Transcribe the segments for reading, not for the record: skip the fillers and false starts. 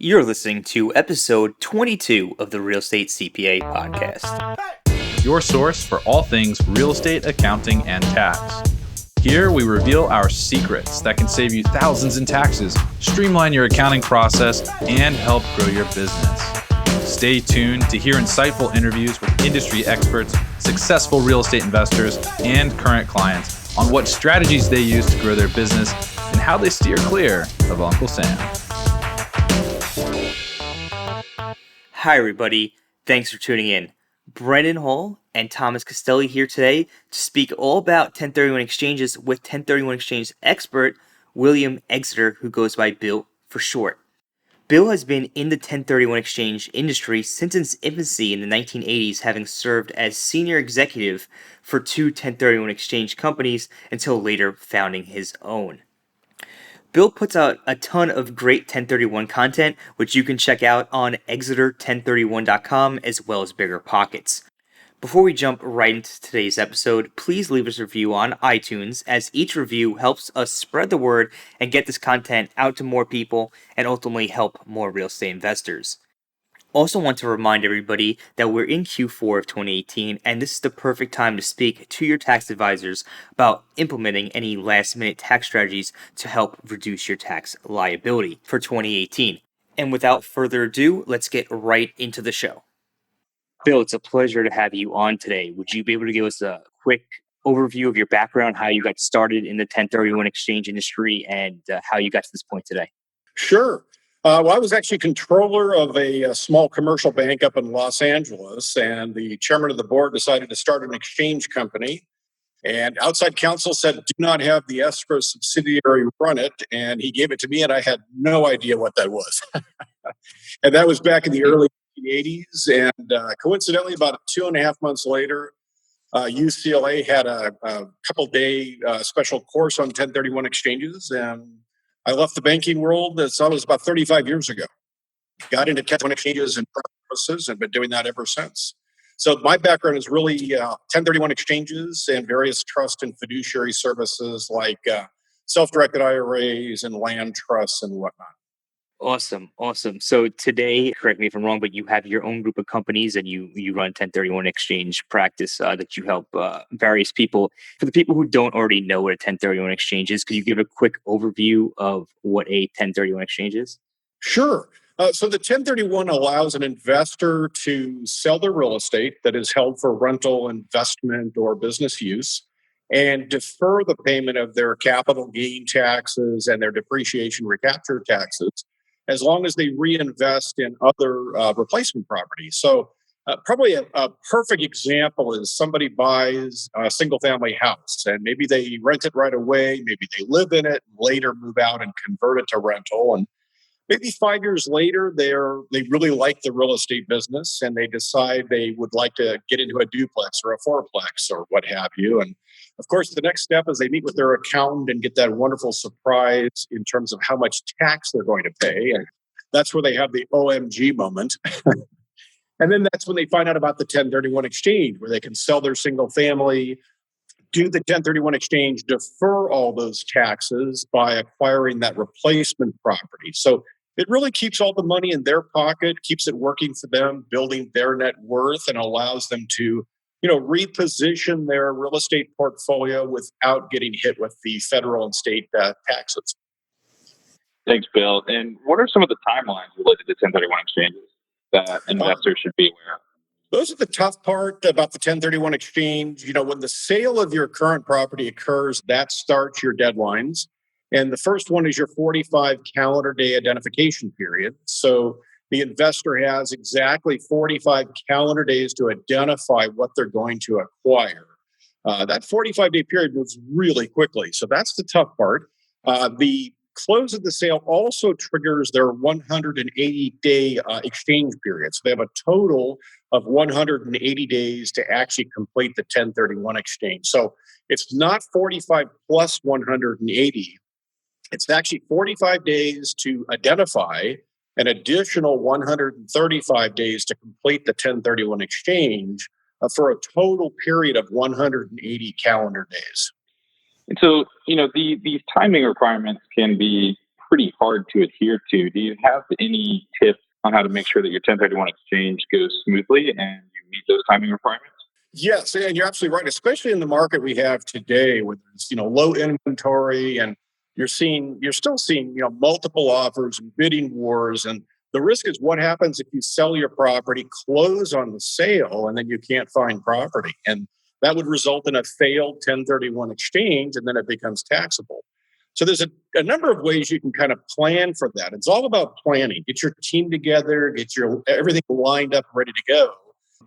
You're listening to episode 22 of the Real Estate CPA podcast. Your source for all things real estate, accounting, and tax. Here we reveal our secrets that can save you thousands in taxes, streamline your accounting process, and help grow your business. Stay tuned to hear insightful interviews with industry experts, successful real estate investors, and current clients on what strategies they use to grow their business and how they steer clear of Uncle Sam. Hi, everybody. Thanks for tuning in. Brendan Hall and Thomas Castelli here today to speak all about 1031 exchanges with 1031 exchange expert William Exeter, who goes by Bill for short. Bill has been in the 1031 exchange industry since its infancy in the 1980s, having served as senior executive for two 1031 exchange companies until later founding his own. Bill puts out a ton of great 1031 content, which you can check out on exeter1031.com as well as Bigger Pockets. Before we jump right into today's episode, please leave us a review on iTunes, as each review helps us spread the word and get this content out to more people and ultimately help more real estate investors. Also want to remind everybody that we're in Q4 of 2018, and this is the perfect time to speak to your tax advisors about implementing any last-minute tax strategies to help reduce your tax liability for 2018. And without further ado, let's get right into the show. Bill, it's a pleasure to have you on today. Would you be able to give us a quick overview of your background, how you got started in the 1031 exchange industry, and how you got to this point today? Sure. Well, I was actually controller of a small commercial bank up in Los Angeles, and the chairman of the board decided to start an exchange company. And outside counsel said, do not have the escrow subsidiary run it. And he gave it to me, and I had no idea what that was. And that was back in the early 1980s. And coincidentally, about 2.5 months later, UCLA had a couple-day special course on 1031 exchanges, and I left the banking world. That was about 35 years ago. Got into 1031 exchanges and processes and been doing that ever since. So my background is really 1031 exchanges and various trust and fiduciary services like self-directed IRAs and land trusts and whatnot. Awesome. So today, correct me if I'm wrong, but you have your own group of companies and you run 1031 exchange practice that you help various people. For the people who don't already know what a 1031 exchange is, could you give a quick overview of what a 1031 exchange is? Sure. So the 1031 allows an investor to sell their real estate that is held for rental, investment, or business use and defer the payment of their capital gain taxes and their depreciation recapture taxes as long as they reinvest in other replacement properties. So probably a perfect example is somebody buys a single family house and maybe they rent it right away, maybe they live in it, later move out and convert it to rental. And maybe 5 years later, they really like the real estate business and they decide they would like to get into a duplex or a fourplex or what have you. And of course, the next step is they meet with their accountant and get that wonderful surprise in terms of how much tax they're going to pay. And that's where they have the OMG moment. And then that's when they find out about the 1031 exchange, where they can sell their single family, do the 1031 exchange, defer all those taxes by acquiring that replacement property. So it really keeps all the money in their pocket, keeps it working for them, building their net worth, and allows them to, reposition their real estate portfolio without getting hit with the federal and state taxes. Thanks, Bill. And what are some of the timelines related to 1031 exchanges that investors should be aware of? Those are the tough part about the 1031 exchange. When the sale of your current property occurs, that starts your deadlines. And the first one is your 45 calendar day identification period. So the investor has exactly 45 calendar days to identify what they're going to acquire. That 45-day period moves really quickly. So that's the tough part. The close of the sale also triggers their 180-day exchange period. So they have a total of 180 days to actually complete the 1031 exchange. So it's not 45 plus 180. It's actually 45 days to identify, an additional 135 days to complete the 1031 exchange for a total period of 180 calendar days. And so, these timing requirements can be pretty hard to adhere to. Do you have any tips on how to make sure that your 1031 exchange goes smoothly and you meet those timing requirements? Yes, and you're absolutely right, especially in the market we have today where there's, low inventory and you're still seeing, multiple offers and bidding wars. And the risk is what happens if you sell your property, close on the sale, and then you can't find property. And that would result in a failed 1031 exchange, and then it becomes taxable. So there's a number of ways you can kind of plan for that. It's all about planning. Get your team together, get your everything lined up, ready to go.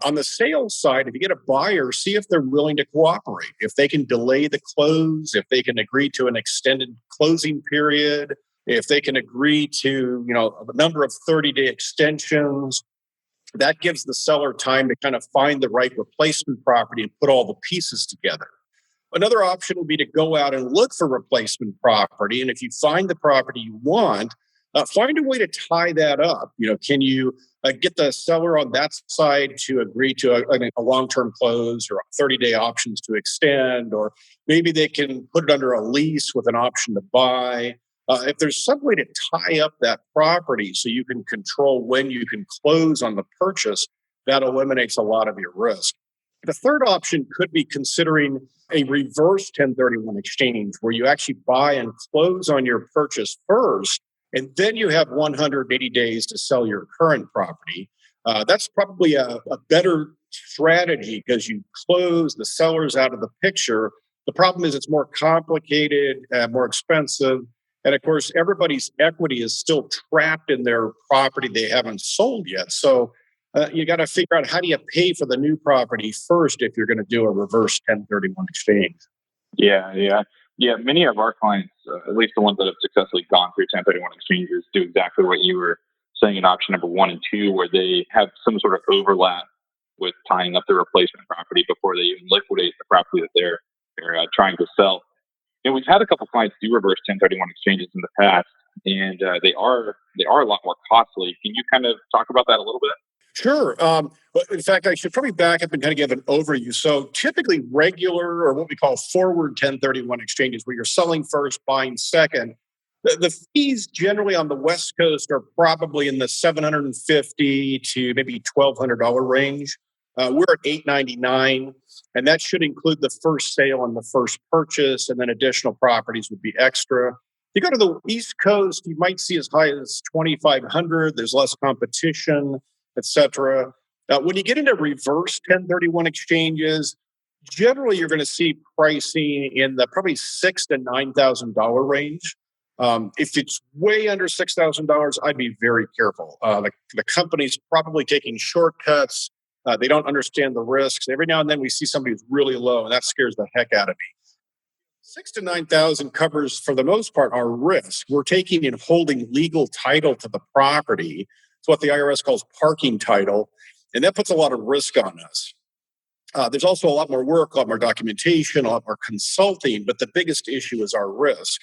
On the sales side, if you get a buyer, see if they're willing to cooperate, if they can delay the close, if they can agree to an extended closing period, if they can agree to, a number of 30-day extensions. That gives the seller time to kind of find the right replacement property and put all the pieces together. Another option would be to go out and look for replacement property. And if you find the property you want, find a way to tie that up. Can you get the seller on that side to agree to a long-term close or 30-day options to extend, or maybe they can put it under a lease with an option to buy. If there's some way to tie up that property so you can control when you can close on the purchase, that eliminates a lot of your risk. The third option could be considering a reverse 1031 exchange where you actually buy and close on your purchase first, and then you have 180 days to sell your current property. That's probably a better strategy because you close the sellers out of the picture. The problem is it's more complicated, more expensive. And of course, everybody's equity is still trapped in their property they haven't sold yet. So you got to figure out how do you pay for the new property first if you're going to do a reverse 1031 exchange. Yeah. Many of our clients, at least the ones that have successfully gone through 1031 exchanges, do exactly what you were saying in option number 1 and 2, where they have some sort of overlap with tying up the replacement property before they even liquidate the property that they're trying to sell. And we've had a couple clients do reverse 1031 exchanges in the past, and they are a lot more costly. Can you kind of talk about that a little bit? Sure. But in fact, I should probably back up and kind of give an overview. So typically regular or what we call forward 1031 exchanges where you're selling first, buying second, the fees generally on the West Coast are probably in the $750 to maybe $1,200 range. We're at $899, and that should include the first sale and the first purchase, and then additional properties would be extra. You go to the East Coast, you might see as high as $2,500. There's less competition, etc. When you get into reverse 1031 exchanges, generally you're going to see pricing in the probably $6,000 to $9,000 range. If it's way under $6,000, I'd be very careful. The company's probably taking shortcuts. They don't understand the risks. Every now and then we see somebody who's really low, and that scares the heck out of me. 6,000 to 9,000 covers, for the most part, our risk. We're taking and holding legal title to the property. It's what the IRS calls parking title, and that puts a lot of risk on us. There's also a lot more work, a lot more documentation, a lot more consulting, but the biggest issue is our risk.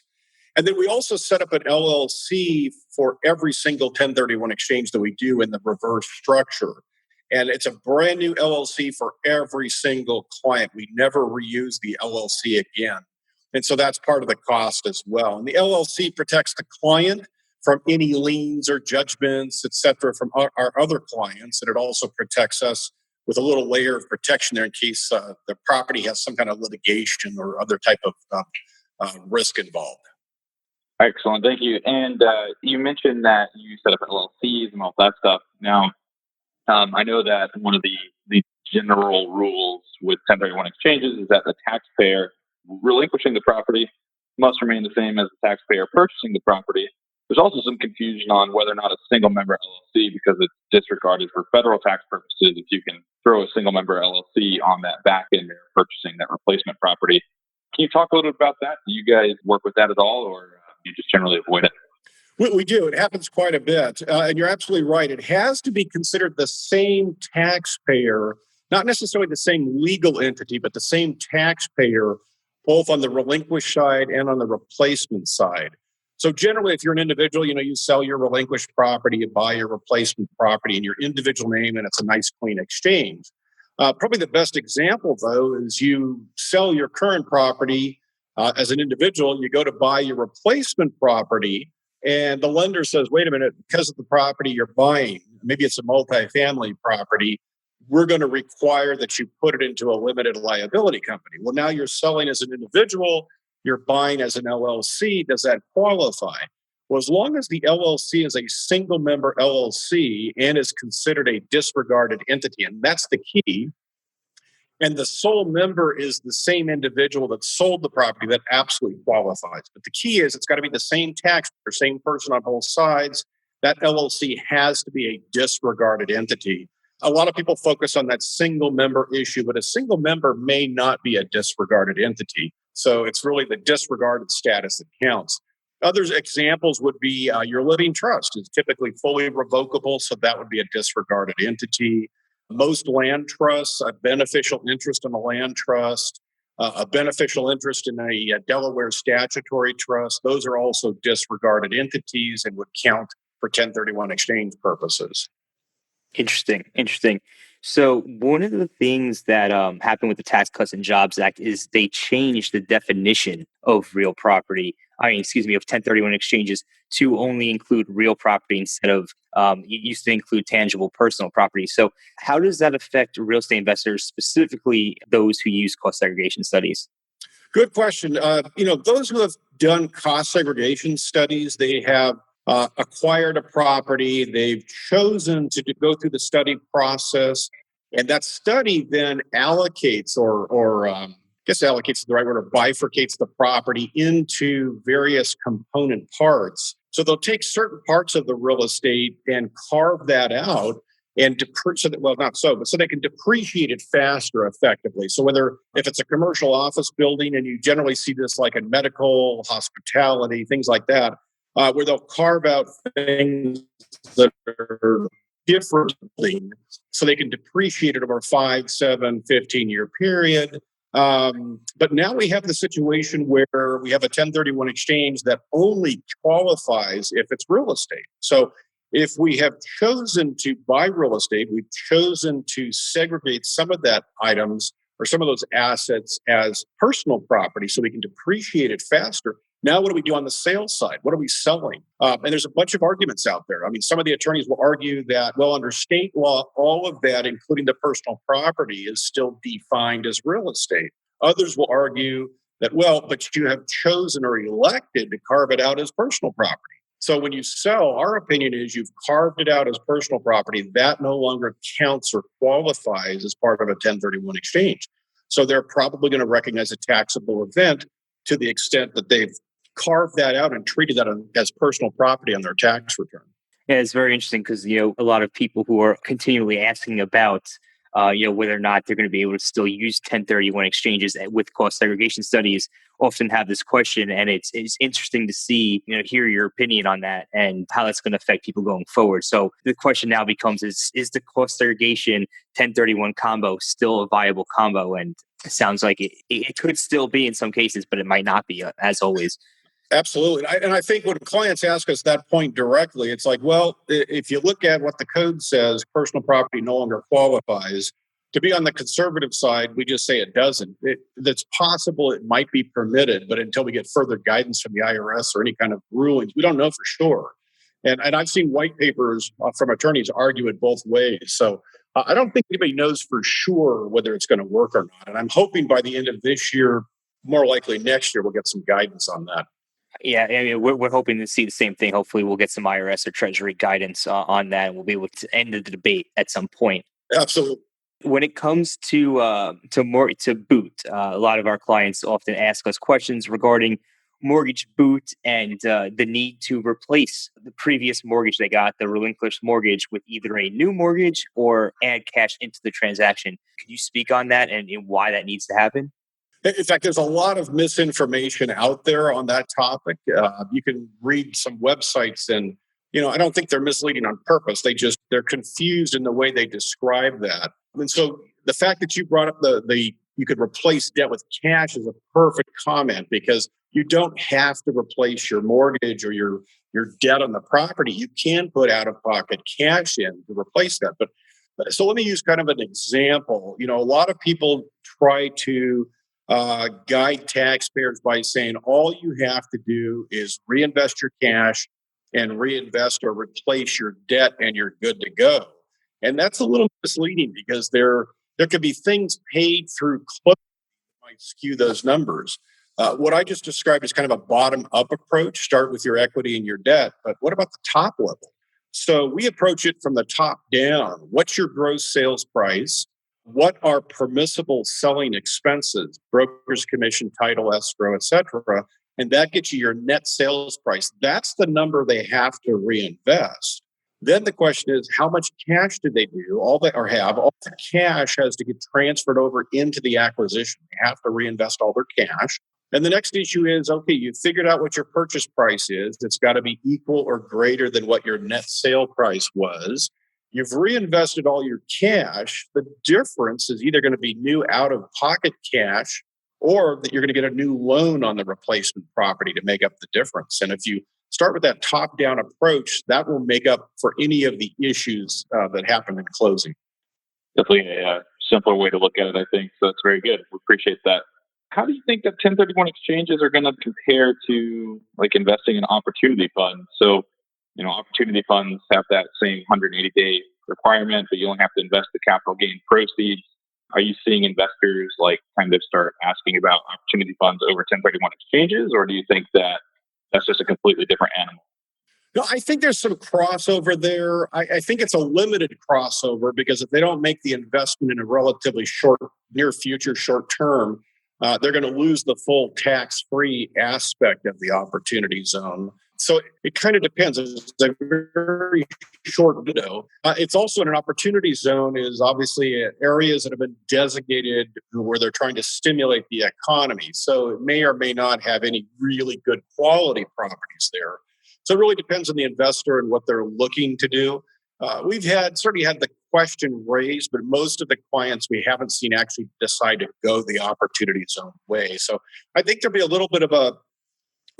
And then we also set up an LLC for every single 1031 exchange that we do in the reverse structure. And it's a brand new LLC for every single client. We never reuse the LLC again. And so that's part of the cost as well. And the LLC protects the client from any liens or judgments, et cetera, from our other clients. And it also protects us with a little layer of protection there in case the property has some kind of litigation or other type of risk involved. Excellent. Thank you. And you mentioned that you set up LLCs and all that stuff. Now, I know that one of the general rules with 1031 exchanges is that the taxpayer relinquishing the property must remain the same as the taxpayer purchasing the property. There's also some confusion on whether or not a single member LLC, because it's disregarded for federal tax purposes, if you can throw a single member LLC on that back end there purchasing that replacement property. Can you talk a little bit about that? Do you guys work with that at all, or do you just generally avoid it? We do. It happens quite a bit. And you're absolutely right. It has to be considered the same taxpayer, not necessarily the same legal entity, but the same taxpayer, both on the relinquished side and on the replacement side. So generally, if you're an individual, you sell your relinquished property, you buy your replacement property in your individual name, and it's a nice, clean exchange. Probably the best example, though, is you sell your current property as an individual, you go to buy your replacement property. And the lender says, wait a minute, because of the property you're buying, maybe it's a multifamily property, we're going to require that you put it into a limited liability company. Well, now you're selling as an individual, you're buying as an LLC. Does that qualify? Well, as long as the LLC is a single member LLC and is considered a disregarded entity, and that's the key, and the sole member is the same individual that sold the property, that absolutely qualifies. But the key is it's got to be the same taxpayer, same person on both sides. That LLC has to be a disregarded entity. A lot of people focus on that single member issue, but a single member may not be a disregarded entity. So it's really the disregarded status that counts. Other examples would be your living trust is typically fully revocable, so that would be a disregarded entity. Most land trusts, a beneficial interest in a land trust, a beneficial interest in a Delaware statutory trust, those are also disregarded entities and would count for 1031 exchange purposes. Interesting. So one of the things that happened with the Tax Cuts and Jobs Act is they changed the definition of real property. Of 1031 exchanges to only include real property instead of it used to include tangible personal property. So how does that affect real estate investors, specifically those who use cost segregation studies? Good question. Those who have done cost segregation studies, they have acquired a property, they've chosen to go through the study process, and that study then allocates or I guess allocates is the right word, or bifurcates the property into various component parts. So they'll take certain parts of the real estate and carve that out and so they can depreciate it faster effectively. So if it's a commercial office building, and you generally see this like in medical, hospitality, things like that, where they'll carve out things that are different so they can depreciate it over a 5, 7, 15-year period. But now we have the situation where we have a 1031 exchange that only qualifies if it's real estate. So if we have chosen to buy real estate, we've chosen to segregate some of that items or some of those assets as personal property so we can depreciate it faster. Now, what do we do on the sales side? What are we selling? And there's a bunch of arguments out there. I mean, some of the attorneys will argue that, well, under state law, all of that, including the personal property, is still defined as real estate. Others will argue that, well, but you have chosen or elected to carve it out as personal property. So when you sell, our opinion is you've carved it out as personal property. That no longer counts or qualifies as part of a 1031 exchange. So they're probably going to recognize a taxable event to the extent that they've carved that out and treated that as personal property on their tax return. Yeah, it's very interesting because a lot of people who are continually asking about whether or not they're going to be able to still use 1031 exchanges with cost segregation studies often have this question, and it's interesting to see hear your opinion on that and how that's going to affect people going forward. So the question now becomes: is the cost segregation 1031 combo still a viable combo? And it sounds like it could still be in some cases, but it might not be, as always. Absolutely. And I think when clients ask us that point directly, it's like, well, if you look at what the code says, personal property no longer qualifies. To be on the conservative side, we just say it doesn't. It's possible it might be permitted, but until we get further guidance from the IRS or any kind of rulings, we don't know for sure. And I've seen white papers from attorneys argue it both ways. So I don't think anybody knows for sure whether it's going to work or not. And I'm hoping by the end of this year, more likely next year, we'll get some guidance on that. Yeah, I mean, we're hoping to see the same thing. Hopefully, we'll get some IRS or Treasury guidance on that, and we'll be able to end the debate at some point. Absolutely. When it comes to boot, a lot of our clients often ask us questions regarding mortgage boot and the need to replace the previous mortgage they got, the relinquished mortgage, with either a new mortgage or add cash into the transaction. Could you speak on that and why that needs to happen? In fact, there's a lot of misinformation out there on that topic. You can read some websites, and I don't think they're misleading on purpose. They're confused in the way they describe that. And so the fact that you brought up the you could replace debt with cash is a perfect comment, because you don't have to replace your mortgage or your debt on the property. You can put out of pocket cash in to replace that. But so let me use kind of an example. A lot of people try to guide taxpayers by saying all you have to do is reinvest your cash, and reinvest or replace your debt and you're good to go. And that's a little misleading because there could be things paid through closing that might skew those numbers. What I just described is kind of a bottom up approach. Start with your equity and your debt, but what about the top level? So we approach it from the top down. What's your gross sales price? What are permissible selling expenses, broker's commission, title, escrow, etc.? And that gets you your net sales price. That's the number they have to reinvest. Then the question is, how much cash did they do? All the cash has to get transferred over into the acquisition. They have to reinvest all their cash. And the next issue is, okay, you figured out what your purchase price is. It's got to be equal or greater than what your net sale price was. You've reinvested all your cash. The difference is either going to be new out of pocket cash or that you're going to get a new loan on the replacement property to make up the difference. And if you start with that top down approach, that will make up for any of the issues that happen in closing. Definitely a simpler way to look at it, I think. So that's very good. We appreciate that. How do you think that 1031 exchanges are going to compare to like investing in opportunity funds? So, opportunity funds have that same 180-day requirement, but you only have to invest the capital gain proceeds. Are you seeing investors like kind of start asking about opportunity funds over 1031 exchanges, or do you think that that's just a completely different animal? No, I think there's some crossover there. I think it's a limited crossover because if they don't make the investment in a relatively near future, short term, they're going to lose the full tax-free aspect of the opportunity zone. So it kind of depends. It's a very short window. It's also in an opportunity zone is obviously areas that have been designated where they're trying to stimulate the economy. So it may or may not have any really good quality properties there. So it really depends on the investor and what they're looking to do. We've certainly had the question raised, but most of the clients we haven't seen actually decide to go the opportunity zone way. So I think there'll be a little bit of a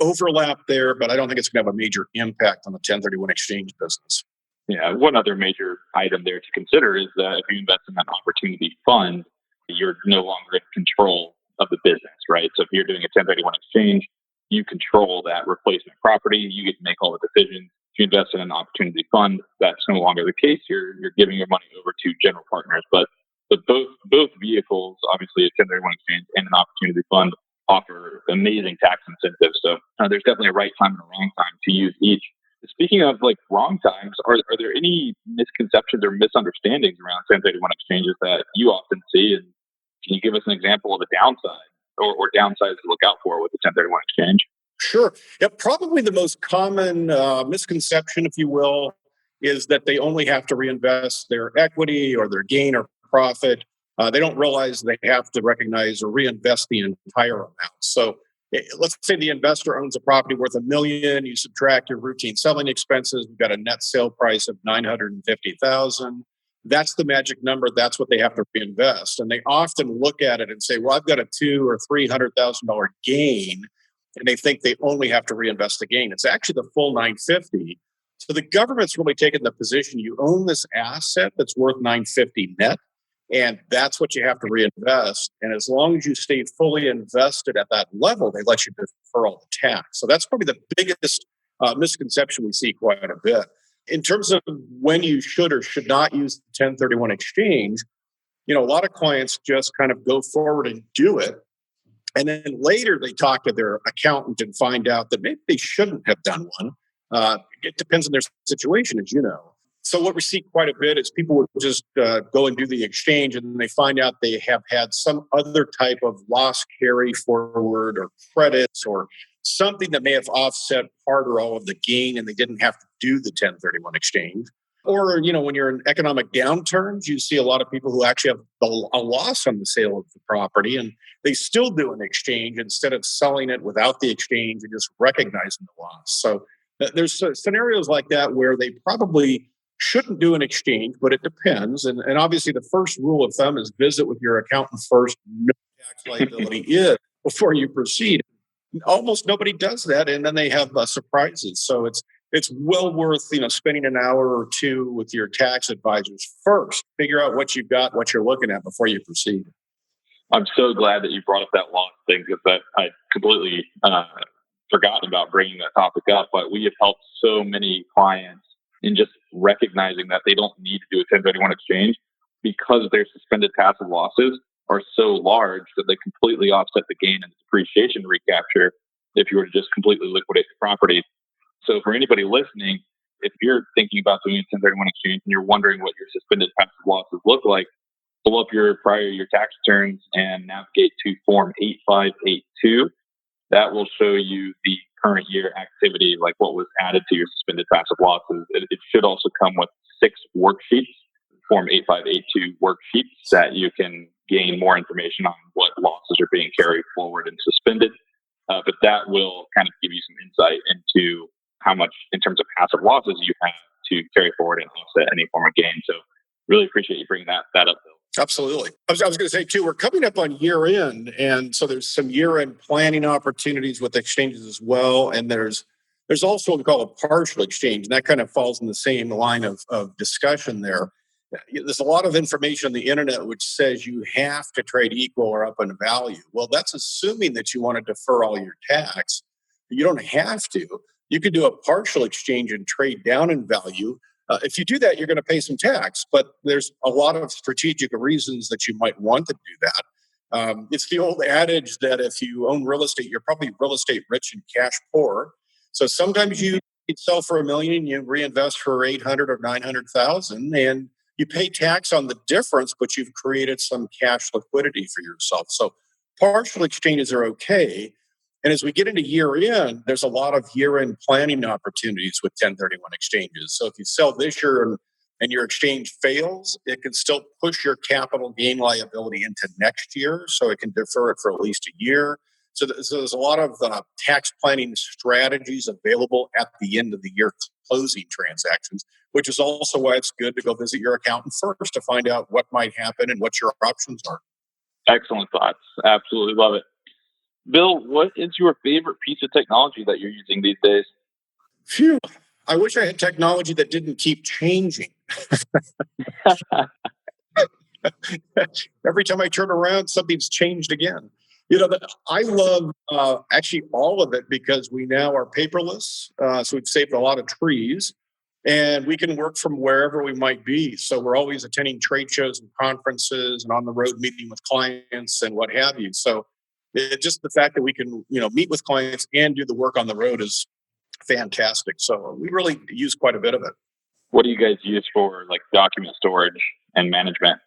overlap there, but I don't think it's going to have a major impact on the 1031 exchange business. Yeah, one other major item there to consider is that if you invest in an opportunity fund, you're no longer in control of the business, right? So if you're doing a 1031 exchange, you control that replacement property. You get to make all the decisions. If you invest in an opportunity fund, that's no longer the case. You're giving your money over to general partners. But both vehicles, obviously a 1031 exchange and an opportunity fund, offer amazing tax incentives. So there's definitely a right time and a wrong time to use each. Speaking of like wrong times, are there any misconceptions or misunderstandings around 1031 exchanges that you often see? And can you give us an example of a downside or downsides to look out for with the 1031 exchange? Sure. Yeah, probably the most common misconception, if you will, is that they only have to reinvest their equity or their gain or profit. They don't realize they have to recognize or reinvest the entire amount. So let's say the investor owns a property worth $1 million. You subtract your routine selling expenses. We've got a net sale price of $950,000. That's the magic number. That's what they have to reinvest. And they often look at it and say, well, I've got a $200,000 or $300,000 gain. And they think they only have to reinvest the gain. It's actually the full 950. So the government's really taken the position you own this asset that's worth 950 net, and that's what you have to reinvest. And as long as you stay fully invested at that level, they let you defer all the tax. So that's probably the biggest misconception we see quite a bit. In terms of when you should or should not use the 1031 exchange, a lot of clients just kind of go forward and do it. And then later they talk to their accountant and find out that maybe they shouldn't have done one. It depends on their situation, as you know. So what we see quite a bit is people would just go and do the exchange, and then they find out they have had some other type of loss carry forward or credits or something that may have offset part or all of the gain, and they didn't have to do the 1031 exchange. Or, when you're in economic downturns, you see a lot of people who actually have a loss on the sale of the property, and they still do an exchange instead of selling it without the exchange and just recognizing the loss. So there's scenarios like that where they probably shouldn't do an exchange, but it depends. And obviously the first rule of thumb is visit with your accountant first, know what tax liability is before you proceed. Almost nobody does that, and then they have surprises. So it's well worth spending an hour or two with your tax advisors first. Figure out what you've got, what you're looking at before you proceed. I'm so glad that you brought up that loss thing because I completely forgotten about bringing that topic up, but we have helped so many clients in just recognizing that they don't need to do a 1031 exchange because their suspended passive losses are so large that they completely offset the gain and depreciation recapture if you were to just completely liquidate the property. So for anybody listening, if you're thinking about doing a 1031 exchange and you're wondering what your suspended passive losses look like, pull up your prior year tax returns and navigate to Form 8582. That will show you the current year activity, like what was added to your suspended passive losses. It should also come with 6 worksheets, Form 8582 worksheets, that you can gain more information on what losses are being carried forward and suspended. But that will kind of give you some insight into how much, in terms of passive losses, you have to carry forward and offset any form of gain. So really appreciate you bringing that up, Bill. Absolutely. I was going to say, too, we're coming up on year end. And so there's some year end planning opportunities with exchanges as well. And there's also what we call a partial exchange. And that kind of falls in the same line of discussion there. There's a lot of information on the internet which says you have to trade equal or up in value. Well, that's assuming that you want to defer all your tax. You don't have to. You could do a partial exchange and trade down in value. If you do that, you're going to pay some tax, but there's a lot of strategic reasons that you might want to do that. It's the old adage that if you own real estate, you're probably real estate rich and cash poor. So sometimes you sell for $1 million, you reinvest for 800 or 900,000, and you pay tax on the difference, but you've created some cash liquidity for yourself. So partial exchanges are okay. And as we get into year end, there's a lot of year end planning opportunities with 1031 exchanges. So if you sell this year and your exchange fails, it can still push your capital gain liability into next year. So it can defer it for at least a year. So there's a lot of tax planning strategies available at the end of the year closing transactions, which is also why it's good to go visit your accountant first to find out what might happen and what your options are. Excellent thoughts. Absolutely love it. Bill, what is your favorite piece of technology that you're using these days? Phew. I wish I had technology that didn't keep changing. Every time I turn around, something's changed again. I love actually all of it because we now are paperless. So we've saved a lot of trees and we can work from wherever we might be. So we're always attending trade shows and conferences and on the road meeting with clients and what have you. So just the fact that we can, meet with clients and do the work on the road is fantastic. So we really use quite a bit of it. What do you guys use for like document storage and management?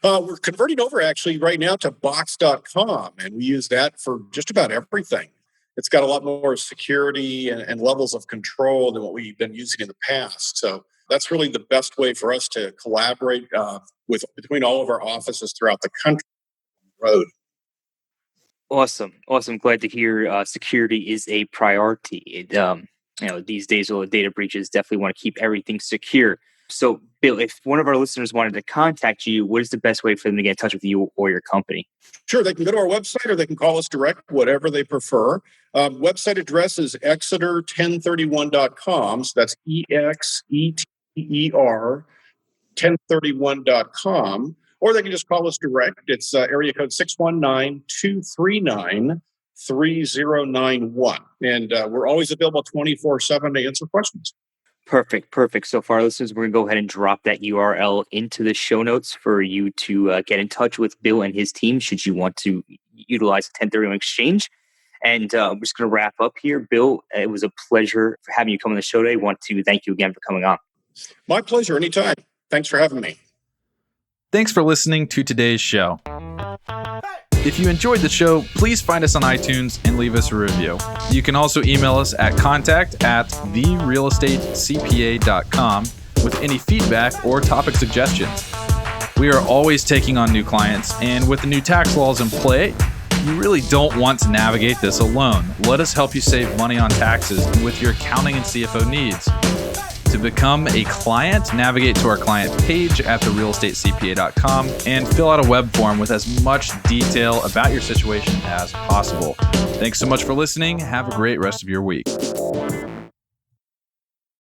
We're converting over actually right now to box.com, and we use that for just about everything. It's got a lot more security and levels of control than what we've been using in the past. So that's really the best way for us to collaborate between all of our offices throughout the country on the road. Awesome. Glad to hear security is a priority. These days, all the data breaches, definitely want to keep everything secure. So, Bill, if one of our listeners wanted to contact you, what is the best way for them to get in touch with you or your company? Sure, they can go to our website or they can call us direct, whatever they prefer. Website address is exeter1031.com. So that's EXETER 1031.com. Or they can just call us direct. It's area code 619-239-3091. And we're always available 24/7 to answer questions. Perfect. So for our listeners, we're going to go ahead and drop that URL into the show notes for you to get in touch with Bill and his team should you want to utilize a 1031 exchange. And we're just going to wrap up here. Bill, it was a pleasure for having you come on the show today. I want to thank you again for coming on. My pleasure. Anytime. Thanks for having me. Thanks for listening to today's show. If you enjoyed the show, please find us on iTunes and leave us a review. You can also email us at contact@therealestatecpa.com with any feedback or topic suggestions. We are always taking on new clients, and with the new tax laws in play, you really don't want to navigate this alone. Let us help you save money on taxes with your accounting and CFO needs. To become a client, navigate to our client page at therealestatecpa.com and fill out a web form with as much detail about your situation as possible. Thanks so much for listening. Have a great rest of your week.